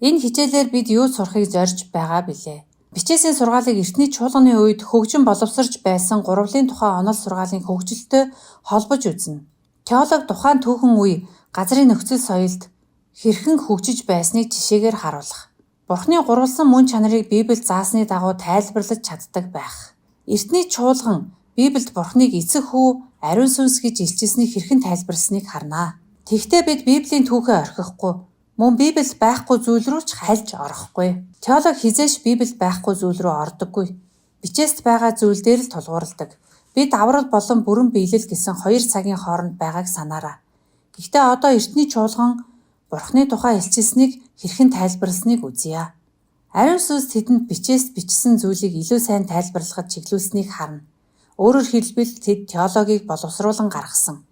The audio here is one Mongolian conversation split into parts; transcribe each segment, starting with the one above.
Энэ хичээлээр бид юу сурахыг зорж байгаа билээ? Бичээсийн сургаалыг эртний чуулганы үед хөгжин боловсрж байсан гурвлын тухай онол сургаалын хөгжилтэй холбож үзнэ. Теолог тухайн түүхэн үе газрын нөхцөл соёлд хэрхэн хөгжиж байсныг жишээгээр харуулах. Бурхны гурвалсан мөн чанарыг Библиэд заасны дагуу тайлбарлаж чаддаг байх. Эртний чуулган Библиэд Бурхныг эцэг хүү, ариун сүнс гэж илчилсэнийг хэрхэн тайлбарласныг харнаа. Тэгэхдээ бид Библийн түүхээ орхихгүй, мөн Библиэд байхгүй зүйл рүү ч хальж орохгүй. Теолог хизээш Библиэд байхгүй зүйл рүү ордоггүй. Бичээст байгаа зүйл дээр л тулгуурладаг. Бид аврал болон бүрэн биелэл гэсэн хоёр цагийн хооронд байгааг санаарай. Гэхдээ одоо эртний чуулган Бурхны тухай илчилсэнийг хэрхэн тайлбарласныг үзье. Ариун сүнс тэдэнд бичээст бичсэн зүйлийг илүү сайн тайлбарлахад чиглүүлсэнийг харна. Өөрөөр хэлбэл тэд теологийг боловсруулан гаргасан.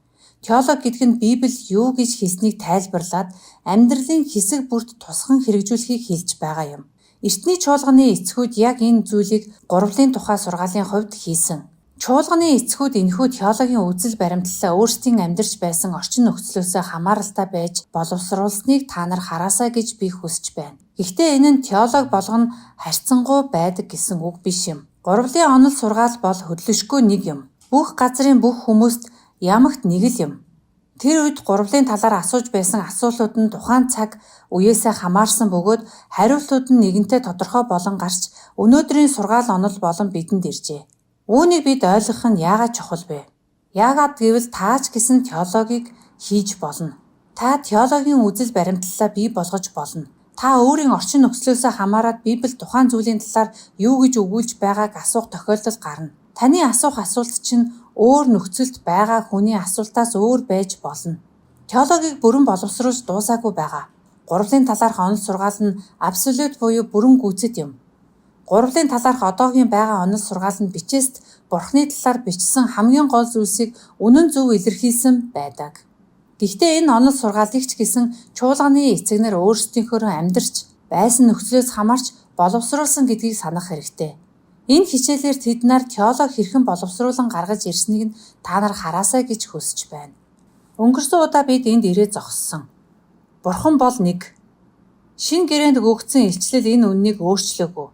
Теолог гэдэг нь Библи юу гэж хэлснийг тайлбарлаад амьдралын хэсэг бүрт тусган хэрэгжүүлэхийг хэлж байгаа юм. Эртний чуулганы эцгүүд яг энэ зүйлийг гурвлын тухай сургаалын хувьд хийсэн. Чуулганы эцгүүд энэхүү теологийн үзэл баримтлалаа өөрсдийн амьдарч байсан орчин нөхцлөөсөө хамааралтай байж боловсруулсныг та нар хараасаа гэж би хүсэж байна. Гэхдээ энэ нь теолог болгоно харьцангуй байдаг гэсэн үг биш юм. Гурвлын онол сургаал бол хөдлөшгүй нэг юм. Бүх газрын бүх хүмүүст ямагт нэг л юм. Тэр үед гурвлын талаар асууж байсан асуултууд нь тухайн цаг үеэсээ хамаарсан бөгөөд хариултууд нь нэгэнтээ тодорхой болон гарч өнөөдрийн сургаал онол болон бидэнд иржээ. Үүнийг бид ойлгох нь яагаад чухал вэ? Яагаад гэвэл таач гэсэн теологийг хийж болно. Та теологийн үзэл баримтлалаа бий болгож болно. Та өөрийн орчин нөхцлөөсөө хамаарат Библиэд тухайн зүйлийн талаар юу гэж өгүүлж байгааг асуух тохиолдол гарна. Таны асуух асуулт чинь өөр нөхцөлд байгаа хүний асуултаас өөр байж болно. Теологийг бүрэн боловсруулж дуусаагүй байгаа. Гурвлын талаарх онол сургаал нь абсолют буюу бүрэн гүйцэд юм. Гурвлын талаарх одоогийн байгаа онол сургаал нь бичээст Бурхны талаар бичсэн хамгийн гол зүйлсийг үнэн зөв илэрхийлсэн байдаг. Гэхдээ энэ онол сургаалыг ч гэсэн чуулганы эцэгнэр өөрсдийнхөө амьдарч байсан нөхцлөөс хамаарч боловсруулсан гэдгийг санах хэрэгтэй. Энэ хичээлээр тэд нар теолог хэрхэн боловсруулан гаргаж ирснийг нь та нар хараасай гэж хүсэж байна. Өнгөрсөн удаа бид энд ирээд зогссон. Бурхан бол нэг. Шинэ гэрээнд өгөгдсөн илчлэл энэ үннийг өөрчлөөгүй.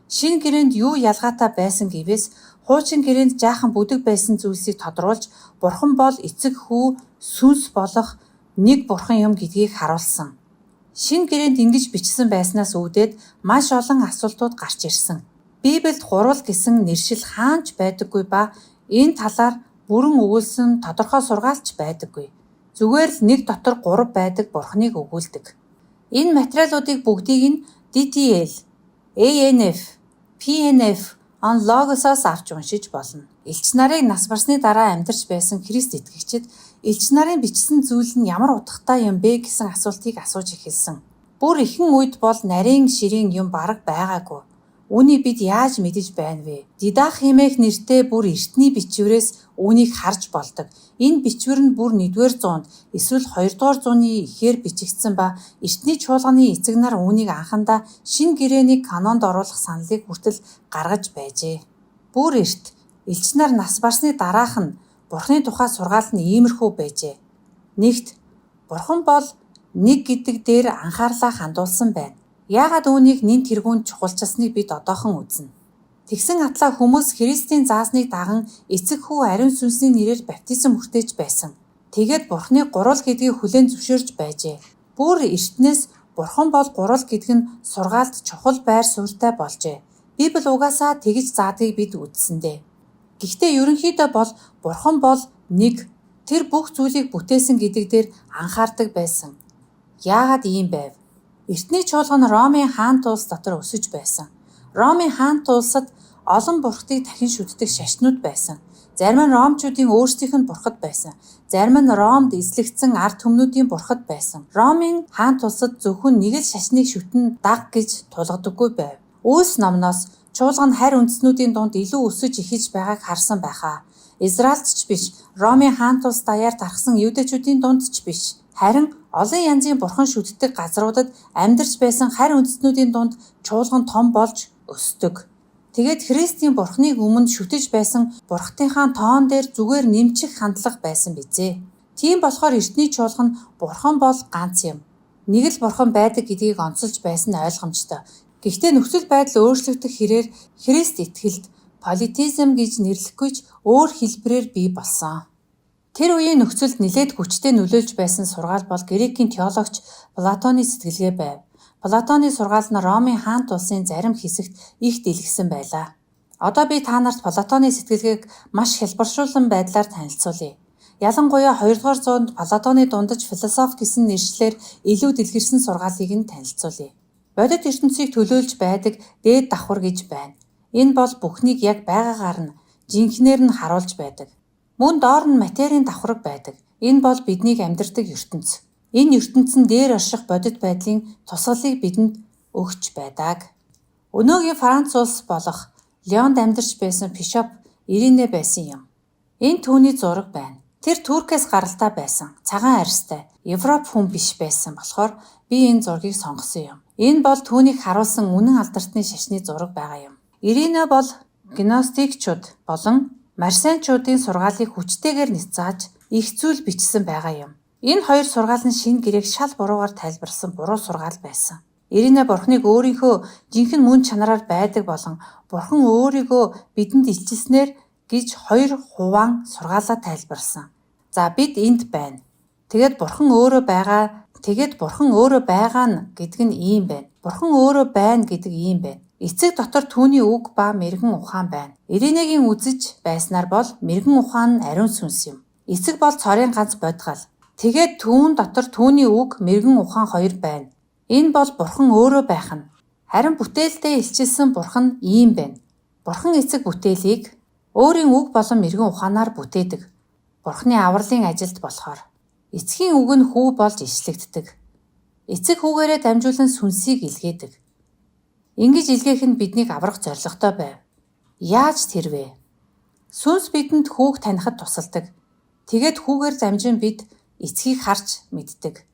Шинэ гэрээнд юу ялгаатай байсан гэвээс хуучин гэрээнд жаахан бүдэг байсан зүйлсийг тодруулж Бурхан бол эцэг хүү, сүнс болох нэг Бурхан юм гэдгийг харуулсан. Шинэ гэрээнд ингэж бичсэн байснаас үүдээд маш олон асуултууд гарч ирсэн. Библиэд гурвал гэсэн нэршил хаанч байдаггүй ба энэ талаар бүрэн өгүүлсэн тодорхой сургаалч байдаггүй. Зүгээр л нэг дотор 3 байдаг Бурхныг өгүүлдэг. Энэ материалуудыг бүгдийг нь DTL, ANF, PNF логосоос авч уншиж болно. Элч нарыг нас барсны дараа амьдарч байсан Христ итгэгчид элч нарын бичсэн зүйл нь ямар утгатай юм бэ гэсэн асуултыг асууж эхэлсэн. Бүр ихэн үед бол нарийн ширийн юм бараг байгаагүй. Үүнийг бид яаж мэдэж байна вэ? Дидах хэмээх нэртэй бүр эртний бичвэрээс үүнийг харж болдог. Энэ бичвэр нь бүр 1-р зуунд эсвэл 2-р зууны ихээр бичигдсэн ба эртний чуулганы эцэг нар үүнийг анхандаа шинэ гэрээний канонд оруулах саналыг хүртэл гаргаж байжээ. Бүр эрт элч нар нас барсны дараах нь Бурхны тухай сургаал нь иймэрхүү байжээ. Нэгт Бурхан бол нэг гэдэг дээр анхаарлаа хандуулсан байна. Яагаад үүнийг нэн тэргүүнд чухалчилсныг бид одоохон үзнэ. Тэгсэн атлаа хүмүүс Христийн заасныг даган эцэг хүү ариун сүнсний нэрээр баптизм хүртэж байсан. Тэгээд Бурхны гурвал гэдгийг хүлээн зөвшөөрж байжээ. Бүр эртнээс Бурхан бол гурвал гэдэг нь сургаалт чухал байр суурьтай болжээ. Библи угаасаа тэгж заадгийг бид үзсэндээ. Гэхдээ ерөнхийдөө бол Бурхан бол нэг. Тэр бүх зүйлийг бүтээсэн гэдэг дээр анхаардаг байсан. Яагаад ийм байв? Эртний чуулга нь Ромын хаант улс дотор өсөж байсан. Ромын хаант улсад олон бурхтыг дахин шүтдэг шашнууд байсан. Зарим нь ромчуудын өөрсдийнх нь бурхад байсан. Зарим нь Ромд эзлэгдсэн ард түмнүүдийн бурхад байсан. Ромын хаант улсад зөвхөн нэг л шашныг шүтэн даг гэж тулгадаггүй байв. Үлс номноос чуулга нь харь үндэстнүүдийн дунд илүү өсөж эхэлж байгааг харсан байхаа. Израильч ч биш, Ромын хаант улс даяар тархсан евдэчүүдийн дунд ч биш. Харин олон янзын бурхан шүтдэг газруудад амьдарч байсан харь үндэстнүүдийн дунд чуулга нь том болж өсдөг. Тэгээд Христийн Бурхныг өмнө шүтэж байсан бурхтынхаа тоон дээр зүгээр нэмчих хандлага байсан бизээ. Тийм болохоор эртний чуулга нь Бурхан бол ганц юм. нэг л бурхан байдаг гэдгийг онцолж байсан нь ойлгомжтой. Гэхдээ нөхцөл байдал өөрчлөгдөх хэрээр Христ итгэлд политизм гэж нэрлэхгүйч өөр хэлбэрээр бий болсон. Тэр үеийн нөхцөлд нэлээд хүчтэй нөлөөлж байсан сургаал бол Грекийн теологч Платоны сэтгэлгээ байв. Платоны сургаал нь Ромын хаант улсын зарим хэсэгт их дэлгэсэн байлаа. Одоо би та нарт Платоны сэтгэлгээг маш хялбаршуулсан байдлаар танилцуулъя. Ялангуяа 2 дугаар зуунд Платоны дундаж философи гэсэн нэршлэр илүү дэлгэрсэн сургаалыг нь танилцуулъя. Бодит ертөнцийг төлөөлж байдаг дээд давхар гэж байна. Энэ бол бүхнийг яг байгаагаар нь жинхнээр нь харуулж байдаг. Мөн доор нь материйн давхарг байдаг. Энэ бол биднийг амьдардаг ертөнц. Энэ ертөнцийн дээр орших бодит байдлын тусгалыг бидэнд өгч байдаг. Өнөөгийн Франц улс болох Лионд амьдарч байсан Бишоп Ирине байсан юм. Энэ түүний зураг байна. Тэр Туркээс гаралтай байсан. Цагаан арьстай, Европ хүн биш байсан болохоор би энэ зургийг сонгосон юм. Энэ бол түүнийг харуулсан үнэн алдартны шашны зураг байгаа юм. Ирине бол гностикчуд болон марсианчуудын сургаалыг хүчтэйгээр ницааж их зүйл бичсэн байгаа юм. Энэ хоёр сургаал нь шинэ гэрээг шал буруугаар тайлбарсан буруу сургаал байсан. Ирине бурхныг өөрийнхөө жинхэнэ мөн чанараар байдаг болон бурхан өөрийгөө бидэнд илчилснээр гэж хоёр хуваан сургаалаа тайлбарсан. За бид энд байна. Тэгэд бурхан өөрөө байгаа гэдэг нь ийм байна. Бурхан өөрөө байна гэдэг ийм байна. Эцэг дотор түүний үг ба мэрэгэн ухаан байна. Иринегийн үзэж байснаар бол мэрэгэн ухаан нь ариун сүнс юм. Эцэг бол цорын ганц бодгал. Тэгээд түүн дотор түүний үг, мэрэгэн ухаан хоёр байна. Энэ бол бурхан өөрөө байх нь. Харин бүтээлдээ илчилсэн бурхан ийм байна. Бурхан эцэг бүтээлийг өөрийн үг болон мэрэгэн ухаанаар бүтээдэг. Бурханы авралын ажилд болохоор эцгийн үг нь хүү болж ишлэгддэг. Эцэг хүүгээрээ дамжуулан сүнсийг илгээдэг. Ингэж илгээх нь биднийг аврах зорилготой байв. Яаж тэр вэ? Сүнс бидэнд хүүг танихад тусалдаг. Тэгээд хүүгээр дамжин бид эцгийг харж мэддэг.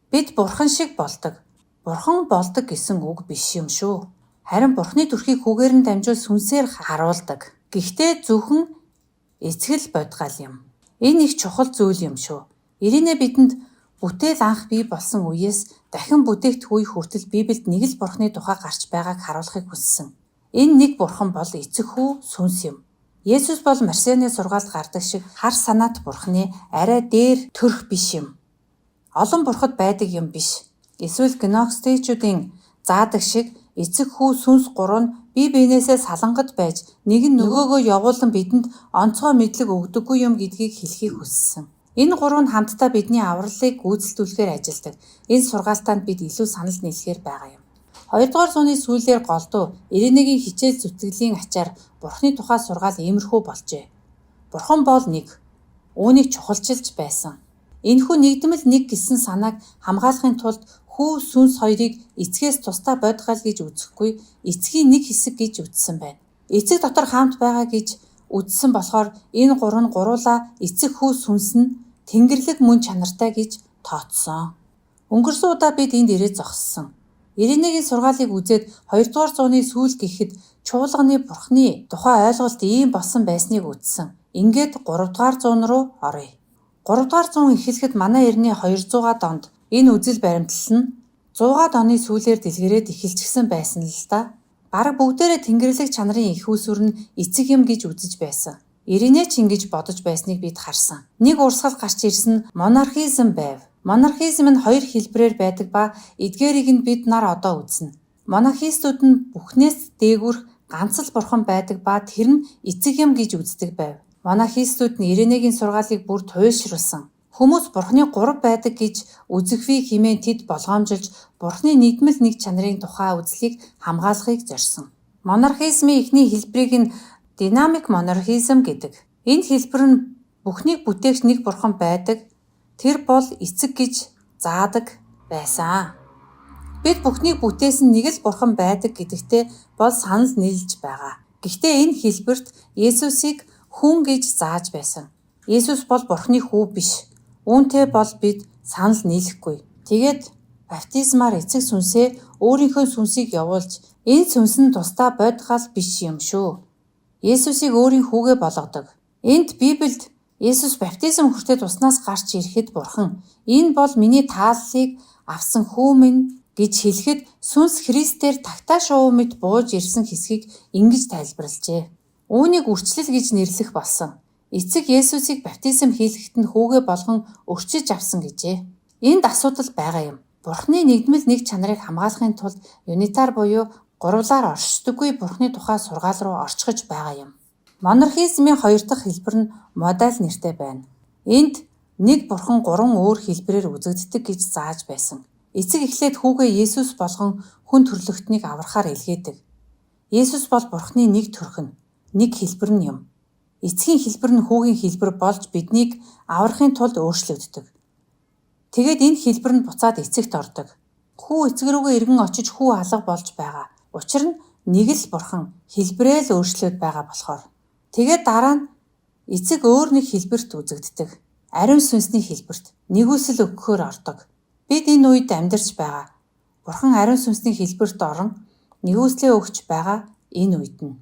Бид бурхан шиг болдог. Бурхан болдог гэсэн үг биш юм шүү. Харин бурханы төрхийг хүүгээр нь дамжуул сүнсээр харуулдаг. Гэхдээ зөвхөн эцгэл бодгал юм. Энэ их чухал зүйл юм шүү. Ирине бидэнд бүтээл анх бий болсон үеэс дахин бүтээгдэх үе хүртэл Библиэд нэг л бурханы тухай гарч байгааг харуулахыг хүссэн. Энэ нэг бурхан бол эцэг хүү сүнс юм. Есүс бол марсианы сургаалд гардаг шиг хар санаат бурханы арай дээр төрх биш юм. Олон бурхад байдаг юм биш. Эсвэл гностичүүдийн заадаг шиг эцэг хүү сүнс гурав нь бие биенээсээ салангад байж нэг нь нөгөөгөө явуулан бидэнд онцгой мэдлэг өгдөггүй юм гэдгийг хэлхийг хүссэн. Энэ гурав нь хамтдаа бидний авралыг гүйцэтгүүлэхээр ажилладаг. Энэ сургаалтанд бид илүү санал нийлэхээр байгаа юм. 2 дугаар зууны сүүлээр голдуу Иринегийн хичээл зүтгэлийн ачаар Бурхны тухай сургаал иймэрхүү болжээ. Бурхан бол нэг. Үүнийг чухалчилж байсан. Энэхүү нэгдмэл нэг гэсэн санааг хамгаалахын тулд хүү сүнс хоёрыг эцгээс тусдаа бодгал гэж үзэхгүй, эцгийн нэг хэсэг гэж үзсэн байна. Эцэг дотор хамт байгаа гэж үзсэн болохоор энэ гурав нь гуруула эцэг хүү сүнс нь Тэнгэрлэг мөн чанартай гэж тооцсон. Өнгөрсөн удаа бид энд ирээд зогссон. Иринегийн сургаалыг үзээд 2 дугаар зууны сүүл гэхэд чуулганы бурхны тухай ойлголт ийм болсон байсныг үзсэн. Ингээд 3 дугаар зуун руу оръё. 3 дугаар зуун эхлэхэд манай эртний 200-аад онд энэ үзэл баримтлал нь 100-аад оны сүүлээр дэлгэрээд эхэлчихсэн байсан л да. Бараг бүгдээрээ Тэнгэрлэг чанарын их үүсвэр нь эцэг юм гэж үзэж байсан. Ирине ч ингэж бодож байсныг бид харсан. Нэг урсгал гарч ирсэн монархизм байв. Монархизм нь хоёр хэлбэрээр байдаг ба эдгээрийг нь бид нар одоо үзнэ. Монархистууд нь бүхнээс дээгүүрх ганц л бурхан байдаг ба тэр нь эцэг юм гэж үздэг байв. Монархистууд нь Иринегийн сургаалыг бүр туйлшруулсан. Хүмүүс бурханы 3 байдаг гэж үзэхүй хэмээн тэд болгоомжилж бурханы нийтмэл нэг чанарын тухай үзлийг хамгаалахыг зорьсон. Монархизмын эхний хэлбэрийг нь динамик монархизм гэдэг. Энэ хэлбэр нь бүхнийг бүтээгч нэг бурхан байдаг. Тэр бол эцэг гэж заадаг байсан. Бид бүхнийг бүтээсэн нэг л бурхан байдаг гэдэгтээ бол санал нийлж байгаа. Гэхдээ энэ хэлбэрт Есүсийг хүн гэж зааж байсан. Есүс бол бурханы хүү биш. Үүнтэй бол бид санал нийлэхгүй. Тэгээд баптизмаар эцэг сүнсээ өөрийнхөө сүнсийг явуулж энэ сүнс нь тусдаа бодгал биш юм шүү. Есүсийг өөрийн хүүгээ болгодог. Энд Библиэд Есүс баптизм хүртээд уснаас гарч ирэхэд бурхан энэ бол миний тааллыг авсан хүү минь гэж хэлэхэд сүнс Христээр тагтаа шувуу мэт бууж ирсэн хэсгийг ингэж тайлбарлажээ. Үүнийг үрчлэл гэж нэрлэх болсон. Эцэг Есүсийг баптизм хийлгэхэд нь хүүгээ болгон өрчиж авсан гэжээ. Энд асуудал байгаа юм. Бурхны нэгдмэл нэг чанарыг хамгаалахын тулд юнитар буюу гурвлаар оршдоггүй Бурхны тухай сургаал руу орчхож байгаа юм. Монархизмын хоёр дахь хэлбэр нь модаль нэртэй байна. Энд нэг Бурхан гурван өөр хэлбэрээр үзэгддэг гэж зааж байсан. Эцэг эхлээд хүүгээ Есүс болгон хүн төрлөختнийг аврахаар илгээдэг. Есүс бол Бурхны нэг төрх нь, нэг хэлбэр нь юм. Эцгийн хэлбэр нь хүүгийн хэлбэр болж биднийг аврахын тулд өөрчлөгддөг. Тэгээд энэ хэлбэр нь буцаад эцэгт ордог. Хүү эцэг рүүгээ эргэн очиж хүү алга болж байгаа. Учир нь нэг л Бурхан хэлбэрээ л өөрчлөөд байгаа болохоор. Тэгээд дараа нь эцэг өөр нэг хэлбэрт үзэгддэг. Ариун сүнсний хэлбэрт нэгүсэл өгөхөөр ордог. Бид энэ үед амьдарч байгаа. Бурхан ариун сүнсний хэлбэрт орон нэгүслээ өгч байгаа энэ үед нь.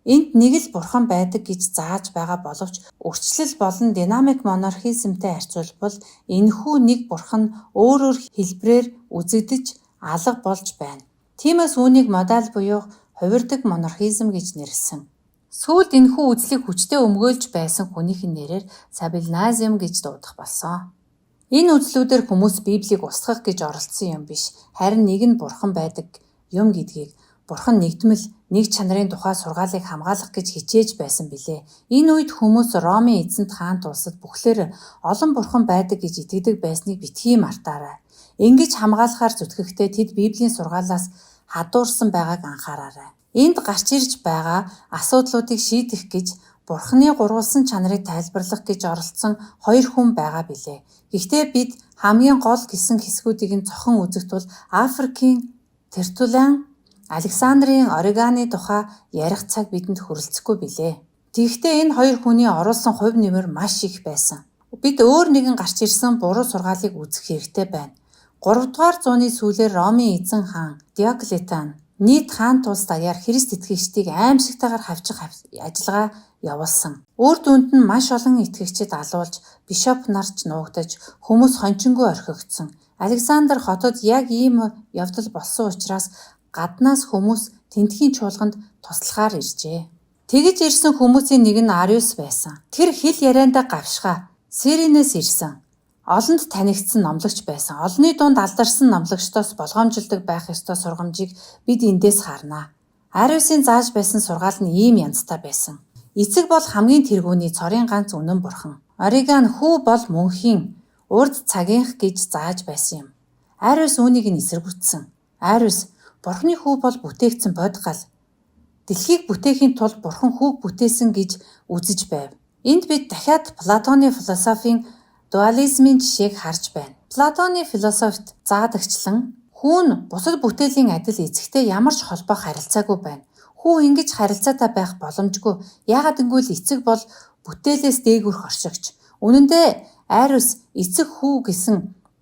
Энд нэг л Бурхан байдаг гэж зааж байгаа боловч өрчлөл болон динамик монархизмтэй харьцуулбал энэхүү нэг Бурхан өөрөөр хэлбэрээр үзэгдэж алга болж байна. Тиймээс үүнийг модаль буюу хувирдаг монархизм гэж нэрлсэн. Сүүлд энэхүү үзлийг хүчтэй өмгөөлж байсан хүнийхэн нэрээр Сабилназм гэж дуудах болсон. Энэ үзлүүдээр хүмүүс Библийг устгах гэж оролдсон юм биш. Харин нэг нь Бурхан байдаг юм гэдгийг Бурхан нэгдмэл нэг чанарын тухай сургаалыг хамгаалах гэж хичээж байсан билээ. Энэ үед хүмүүс Ромын эзэнт хаант улсад бүхлээр олон Бурхан байдаг гэж итгэдэг байсныг битгий мартаарай. Ингэж хамгаалахаар зүтгэхдээ тэд Библийн сургаалаас хадуурсан байгааг анхаараарай. Энд гарч ирж байгаа асуудлуудыг шийдэх гэж Бурханы гурвалсан чанарыг тайлбарлах гэж оролцсон хоёр хүн байгаа билээ. Гэхдээ бид хамгийн гол гэсэн хэсгүүдийг нь цохон үзэх тул Африкийн Тертуллиан, Александрийн Ориганы тухай ярих цаг бидэнд хүрэлцэхгүй билээ. Тэгэхдээ энэ хоёр хүний оруулсан хувь нэмэр маш их байсан. Бид өөр нэгэн гарч ирсэн буруу сургаалыг үзэх хэрэгтэй байна. 3 дугаар зууны сүүлээр Ромын эзэн хаан Диоклетиан нийт хаан тулс даяар Христ итгэгчдийг аимшигтайгаар хавчих ажиллагаа явуулсан. Үр дүнд нь маш олон итгэгчид алуулж, бишоп нарч нуугдаж, хүмүүс хончингүй орхигдсон. Александр хотод яг ийм явдал болсон учраас гаднаас хүмүүс тентхийн чуулганд туслахаар иржээ. Тэгж ирсэн хүмүүсийн нэг нь Ариус байсан. Тэр хэл яриандаа гавшгаа Сиренээс ирсэн. Олонд танигдсан номлогч байсан. Олонний дунд алдарсан номлогчдоос болгоомжилдог байх ёстой сургамжийг бид эндээс харнаа. Ариусын зааж байсан сургаал нь ийм янзтай байсан. Эцэг бол хамгийн тэргүүний цорын ганц үнэн Бурхан. Ориган хүү бол мөнхийн урд цагийнх гэж зааж байсан юм. Ариус үүнийг нь эсэргүүцсэн. Ариус Бурханы хүү бол бүтээгдсэн бодгал. Дэлхийг бүтээхийн тулд Бурхан хүүг бүтээсэн гэж үзэж байв. Энд бид дахиад Платоны философийн дуализмын жишээг харж байна. Платоны философит заадагчлан хүү нь бусад бүтээлийн адил эцэгтэй ямар ч холбоо харилцаагүй байна. Хүү ингэж харилцаатай байх боломжгүй. Яагаад гэвэл эцэг бол бүтээлээс дээгүүрх оршигч. Үнэн дээр Ариус эцэг хүү гэсэн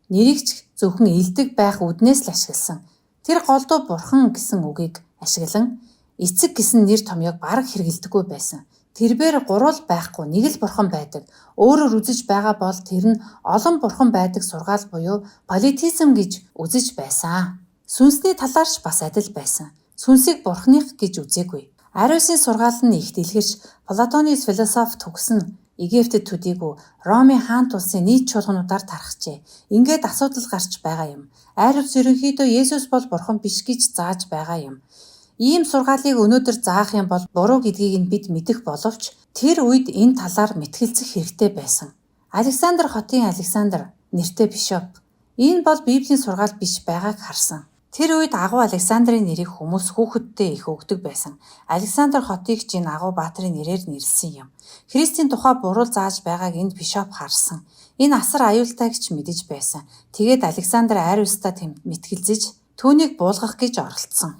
нэрийг ч зөвхөн элдэг байх үднээс л ашигласан. Тэр голдуу Бурхан гэсэн үгийг ашиглан эцэг гэсэн нэр томьёог бараг хэрэгэлдэггүй байсан. Тэрбээр гурвал байхгүй, нэг л Бурхан байдаг. Өөрөөр үзэж байгаа бол тэр нь олон Бурхан байдаг сургаал буюу политизм гэж үзэж байсан. Сүнсний талаарч бас адил байсан. Сүнсийг Бурханых гэж үзээгүй. Ариусын сургаал нь их дэлгэрч Платоны философи төгсөн Египтэд төдийгүй Ромын хаант улсын нийт чуулгануудаар тархжээ. Ингээд асуудал гарч байгаа юм. Ариус ерөнхийдөө Есүс бол Бурхан биш гэж зааж байгаа юм. Ийм сургаалыг өнөөдөр заах юм бол буруу гэдгийг нь бид мэдэх боловч тэр үед энэ талаар мэтгэлцэх хэрэгтэй байсан. Александр хотын Александр нэртэй бишоп. Энэ бол Библийн сургаал биш байгааг харсан. Тэр үед агуу Александрын нэрийг хүмүүс хүүхэдтэй их өгдөг байсан. Александр хотыг ч энэ агуу баатрын нэрээр нэрлсэн юм. Христийн тухай буруу зааж байгааг энд бишоп харсан. Энэ асар аюултайг ч мэдэж байсан. Тэгээд Александр Ариустай мэтгэлзэж түүнийг буулгах гэж оролдсон.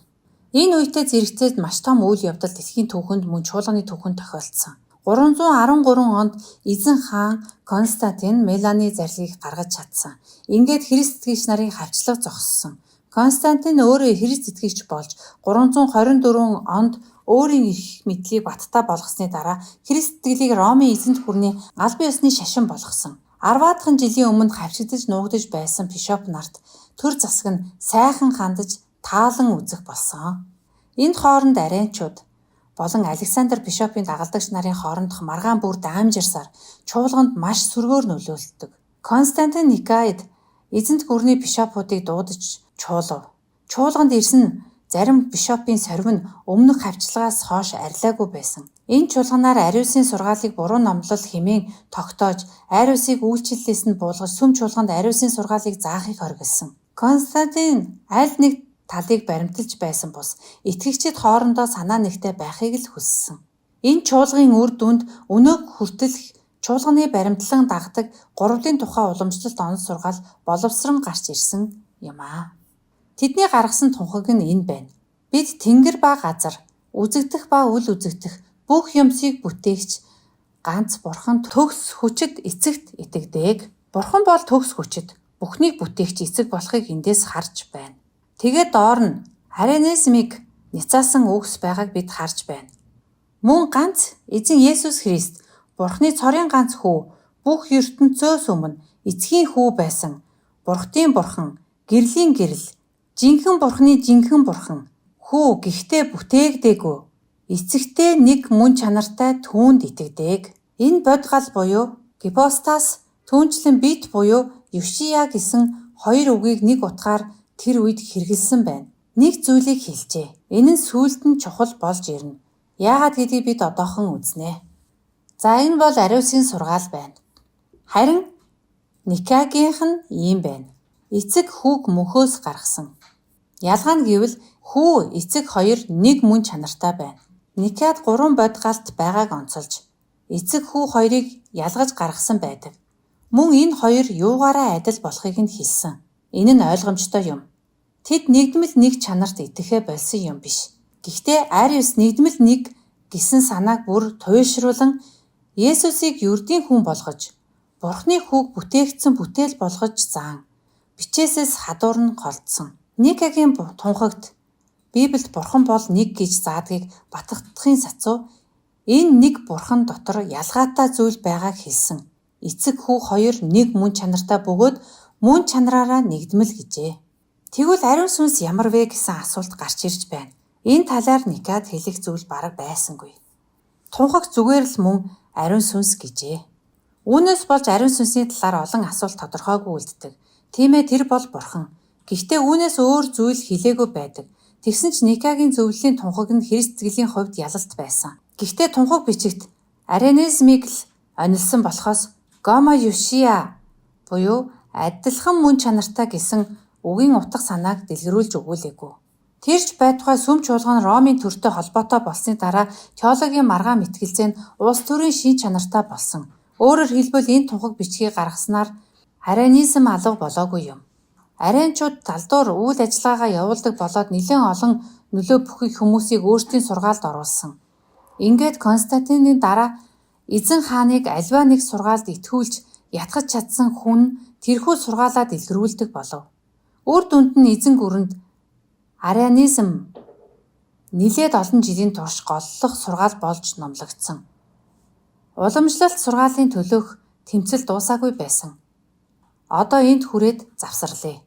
Энэ үедээ зэрэгцээд маш том үйл явдал дэлхийн түүхэнд мөн чуулганы түүхэнд тохиолдсон. 313 онд эзэн хаан Константин Меланы зарлигийг гаргаж чадсан. Ингээд Христ итгэгч нарын хавчлага зогссон. Константин өөрөө Христ итгэгч болж 324 онд өөрийн эрх мэдлийг баттай болгосны дараа Христ итгэлийг Ромын эзэнт хүрний албан ёсны шашин болгосон. 10-аад жилийн өмнө хавчигдаж нуугдаж байсан бишоп нарт төр засаг нь сайхан хандаж таалан үзэх болсон. Энд хооронд аренчууд болон Александр бишопын дагалдагч нарын хоорондох маргаан бүр даамжирсаар чуулганд маш сүргээр нөлөөлдөг. Константин Никаид эзэнт гүрний бишопуудыг дуудаж чуулав. Чуулганд ирсэн зарим бишопын сорив нь өмнөх хавчлагаас хойш арилаагүй байсан. Энэ чуулганаар ариусын сургаалыг буруу номлол хэмээн тогтоож, ариусыг үйлчлэлээс нь буулгаж сүм чуулганд ариусын сургаалыг заахыг хориглосон. Константин аль нэг талыг баримталж байсан бус итгэгчид хоорондоо санаа нэгтэй байхыг л хүссэн. Энэ чуулгын үр дүнд өнөөг хүртэл чуулганы баримтлан дагдаг гурвлын тухай уламжлалт онол сургаал боловсрон гарч ирсэн юм аа. Тэдний гаргасан тунхаг нь энэ байна. Бид тэнгэр ба газар, үзэгдэх ба үл үзэгдэх бүх юмсыг бүтээгч ганц Бурхан төгс хүчит эцэгт итгэдэг. Бурхан бол төгс хүчит бүхнийг бүтээгч эцэг болохыг эндээс харж байна. Тэгээд доор нь Арианизмыг няцаасан үгс байгааг бид харж байна. Мөн ганц эзэн Есүс Христ Бурханы цорын ганц хүү бүх ертөнцөөс өмнө эцгийн хүү байсан. Бурхтын Бурхан, гэрлийн гэрэл, жинхэнэ Бурханы жинхэнэ Бурхан, хүү гэхдээ бүтээгдээгүй. Эцэгтэй нэг мөн чанартай түүнд итгэдэг. Энэ бодгал буюу гипостас түүнчлэн бит буюу Евшия гэсэн хоёр үгийг нэг утгаар тэр үед хэрэгэлсэн байна. Нэг зүйлийг хэлжээ. Энэ нь сүүлд нь чухал болж ирнэ. Яагаад гэдгийг бид одоохон үзнэ. За энэ бол ариусын сургаал байна. Харин Никагийнх нь ийм байна. Эцэг хүүг мөнхөөс гаргасан. Ялгаа нь гэвэл хүү эцэг хоёр нэг мөн чанартай байна. Никад 3 бодгалт байгааг онцолж эцэг хүү хоёрыг ялгаж гаргасан байдаг. Мөн энэ хоёр юугаараа адил болохыг нь хэлсэн. Энэ нь ойлгомжтой юм. Тэд нэгдмэл нэг чанарт итгэхэ болсон юм биш. Гэхдээ Ариус нэгдмэл нэг гэсэн санааг бүр туйлшруулан Есүсийг ердийн хүн болгож, Бурхны хүүг бүтээгдсэн бүтээл болгож заан, бичээсээс хадуур нь голдсон. Никагийн тунхагт Библиэд Бурхан бол нэг гэж заадгийг батгахын сацуу энэ нэг Бурхан дотор ялгаатай зүйл байгааг хэлсэн. Эцэг хүү хоёр нэг мөн чанартай бөгөөд мөн чанараараа нэгдмэл гэжээ. Тэгвэл ариун сүнс ямар вэ гэсэн асуулт гарч ирж байна. Энэ талаар Никад хэлэх зүйл бараг байсангүй. Тунхаг зүгээр л мөн ариун сүнс гэжээ. Үүнээс болж ариун сүнсний талаар олон асуулт тодорхойгүй үлддэг. Тийм ээ тэр бол Бурхан. Гэхдээ үүнээс өөр зүйл хэлээгүй байдаг. Тэгсэн ч Никагийн зөвлөлийн тунхаг нь Христ итгэлийн хувьд ялалт байсан. Гэхдээ тунхаг бичигт Арианизмыг л онилсон болохоос Гомо Евшия буюу адилхан мөн чанартай гэсэн үгийн утга санааг дэлгэрүүлж өгүүлээгүй. Тэрч байтугай сүм чуулган Ромын төртэй холбоотой болсны дараа теологийн маргаан мэтгэлцээ нь улс төрийн шин чанартай болсон. Өөрөөр хэлбэл энэ тунхаг бичгийг гаргаснаар Арианизм алга болоогүй юм. Арианчууд талдуур үйл ажиллагаагаа явуулдаг болоод нэлээд олон нөлөө бүхий хүмүүсийг өөрсдийн сургаалд оруулсан. Ингээд Константины дараа эзэн хааныг альва нэг сургаалд итгүүлж ятгах чадсан хүн тэрхүү сургаалаа дэлгэрүүлдэг болов. Үр дүнд нь эзэн гүрэнд Арианизм нэлээд олон жилийн турш голлох сургаал болж номлогдсон. Уламжлалт сургаалын төлөөх тэмцэл дуусаагүй байсан. Одоо энд хүрээд завсарлаа.